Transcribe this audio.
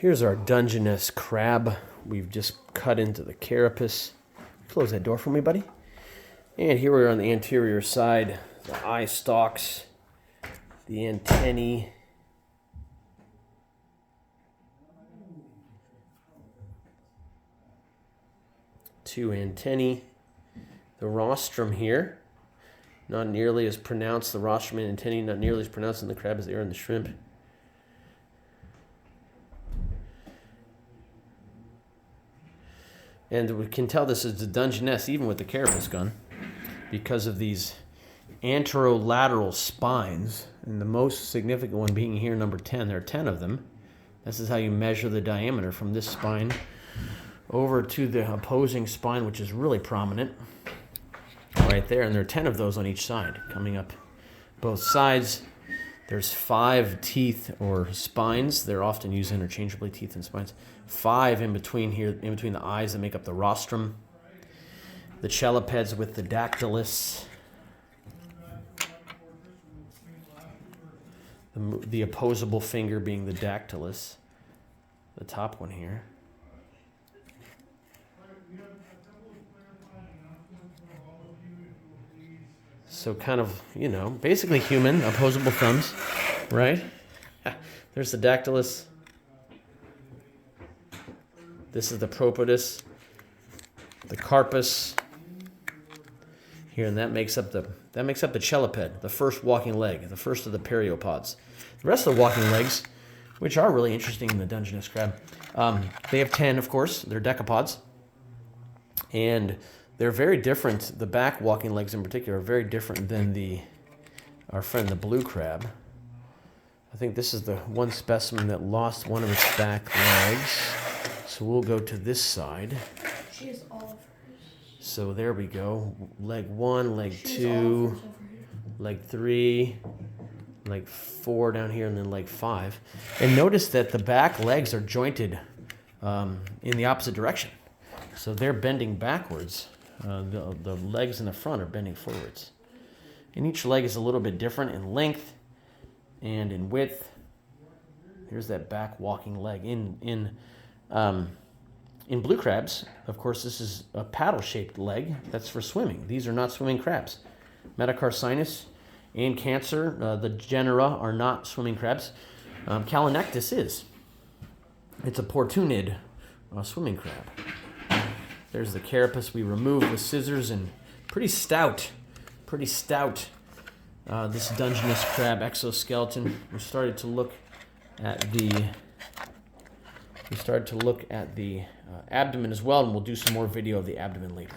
Here's our Dungeness crab. We've just cut into the carapace. Close that door for me, buddy. And here we are on the anterior side. The eye stalks, the antennae. Two antennae. The rostrum here, not nearly as pronounced. The rostrum and antennae not nearly as pronounced in the crab as they are in the shrimp. And we can tell this is the Dungeness even with the carapace gun because of these anterolateral spines, and the most significant one being here, number 10. There are 10 of them. This is how you measure the diameter from this spine over to the opposing spine, which is really prominent right there. And there are 10 of those on each side coming up both sides. There's 5 teeth or spines. They're often used interchangeably, teeth and spines. 5 in between here, in between the eyes that make up the rostrum. The chelipeds with the dactylus. The opposable finger being the dactylus. The top one here. So kind of, you know, basically human, opposable thumbs, right? There's the dactylus. This is the propotus, the carpus here, and that makes up the cheliped, the first walking leg, the first of the periopods. The rest of the walking legs, which are really interesting in the Dungeness crab, they have 10, of course. They're decapods, and they're very different. The back walking legs in particular are very different than our friend the blue crab. I think this is the one specimen that lost one of its back legs. So we'll go to this side. She has all of hers. So there we go. Leg 1, leg 2, leg 3, leg 4 down here, and then leg 5. And notice that the back legs are jointed in the opposite direction. So they're bending backwards. The legs in the front are bending forwards. And each leg is a little bit different in length and in width. Here's that back walking leg. In blue crabs, of course, this is a paddle-shaped leg. That's for swimming. These are not swimming crabs. Metacarcinus and Cancer, the genera, are not swimming crabs. Calanectus is. It's a portunid swimming crab. There's the carapace we removed with scissors, and pretty stout. This Dungeness crab exoskeleton. We started to look at the abdomen as well, and we'll do some more video of the abdomen later.